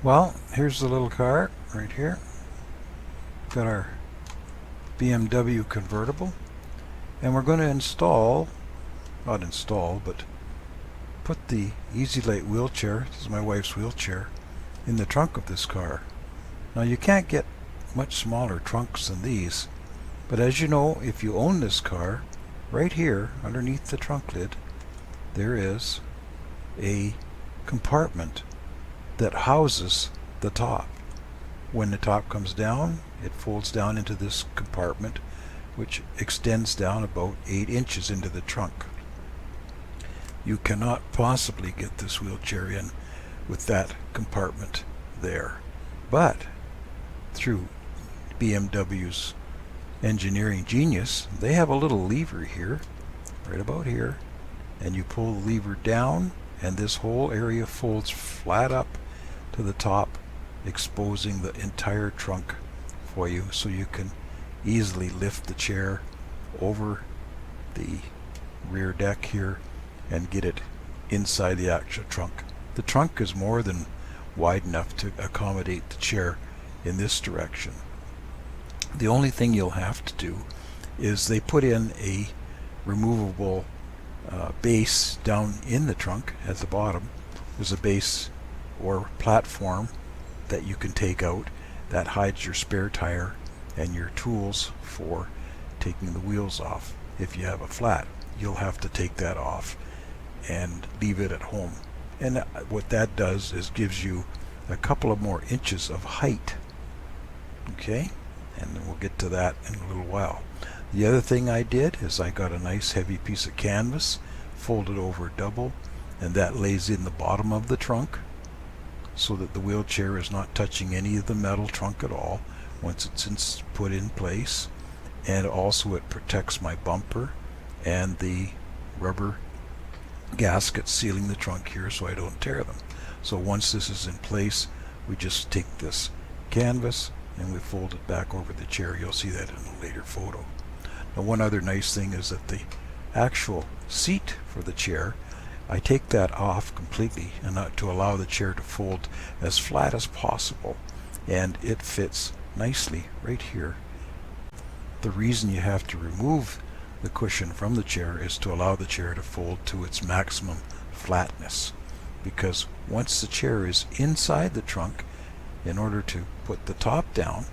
Well, here's the little car right here. Got our BMW convertible, and we're going to not install, but put the EZ Lite wheelchair, this is my wife's wheelchair, in the trunk of this car. Now you can't get much smaller trunks than these, but as you know, if you own this car, right here underneath the trunk lid, there is a compartment that houses the top. When the top comes down, it folds down into this compartment, which extends down about 8 inches into the trunk. You cannot possibly get this wheelchair in with that compartment there. But through BMW's engineering genius, they have a little lever here, right about here, and you pull the lever down and this whole area folds flat up to the top, exposing the entire trunk for you, so you can easily lift the chair over the rear deck here and get it inside the actual trunk. The trunk is more than wide enough to accommodate the chair in this direction. The only thing you'll have to do is they put in a removable base down in the trunk at the bottom. There's a base or platform that you can take out that hides your spare tire and your tools for taking the wheels off. If you have a flat, you'll have to take that off and leave it at home. And what that does is gives you a couple of more inches of height. Okay, and we'll get to that in a little while. The other thing I did is I got a nice heavy piece of canvas, folded over double, and that lays in the bottom of the trunk so that the wheelchair is not touching any of the metal trunk at all once it's put in place. And also it protects my bumper and the rubber gaskets sealing the trunk here so I don't tear them. So once this is in place, we just take this canvas and we fold it back over the chair. You'll see that in a later photo. Now, one other nice thing is that the actual seat for the chair, I take that off completely and to allow the chair to fold as flat as possible, and it fits nicely right here. The reason you have to remove the cushion from the chair is to allow the chair to fold to its maximum flatness, because once the chair is inside the trunk, in order to put the top down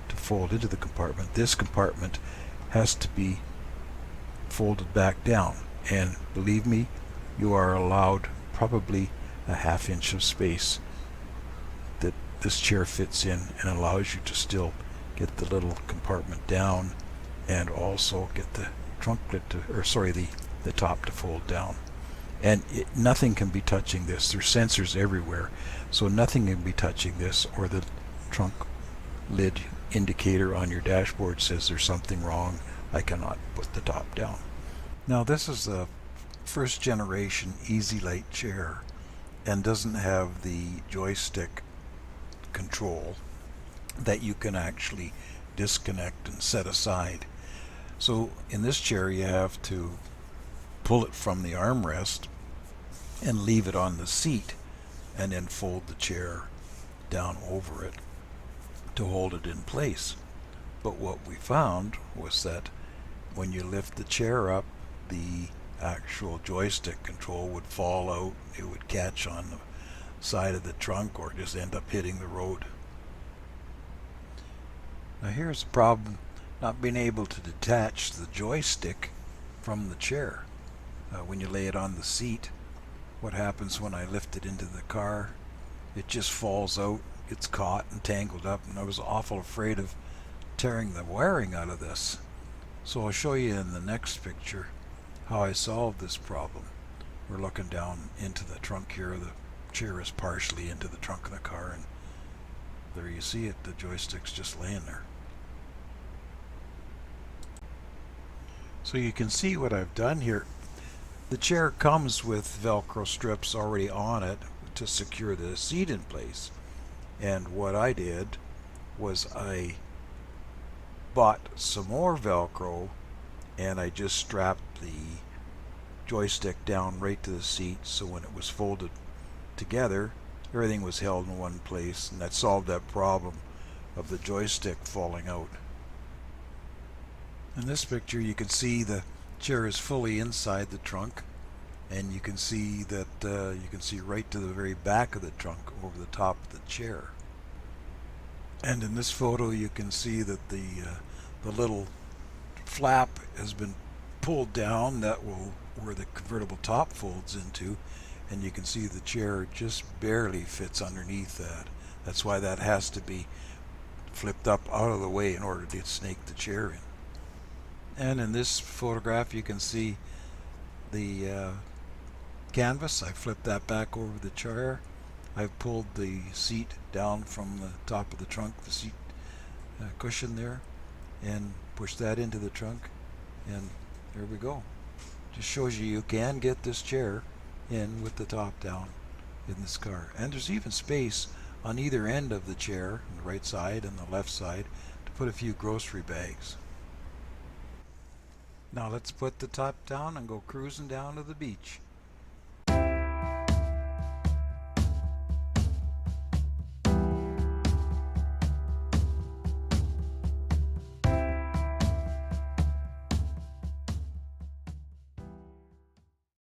to fold into the compartment, this compartment has to be folded back down, and believe me, you are allowed probably a ½ inch of space that this chair fits in and allows you to still get the little compartment down and also get the trunk lid to, the top to fold down. And nothing can be touching this. There's sensors everywhere, so nothing can be touching this, or the trunk lid indicator on your dashboard says there's something wrong. I cannot put the top down. Now this is the first generation EZ Lite chair and doesn't have the joystick control that you can actually disconnect and set aside. So in this chair you have to pull it from the armrest and leave it on the seat and then fold the chair down over it to hold it in place. But what we found was that when you lift the chair up, the actual joystick control would fall out. It would catch on the side of the trunk or just end up hitting the road. Now here's the problem, not being able to detach the joystick from the chair. When you lay it on the seat, what happens when I lift it into the car? It just falls out, gets caught and tangled up, and I was awful afraid of tearing the wiring out of this. So I'll show you in the next picture how I solved this problem. We're looking down into the trunk here. The chair is partially into the trunk of the car, and there you see it, the joystick's just laying there. So you can see what I've done here. The chair comes with Velcro strips already on it to secure the seat in place. And what I did was I bought some more Velcro and I just strapped the joystick down right to the seat, so when it was folded together everything was held in one place, and that solved that problem of the joystick falling out. In this picture you can see the chair is fully inside the trunk, and you can see that you can see right to the very back of the trunk over the top of the chair. And in this photo you can see that the little flap has been pulled down, that will where the convertible top folds into, and you can see the chair just barely fits underneath that. That's why that has to be flipped up out of the way in order to snake the chair in. And in this photograph you can see the canvas. I flipped that back over the chair. I've pulled the seat down from the top of the trunk, the seat cushion there, and pushed that into the trunk, and there we go. Just shows you can get this chair in with the top down in this car. And there's even space on either end of the chair, on the right side and the left side, to put a few grocery bags. Now let's put the top down and go cruising down to the beach.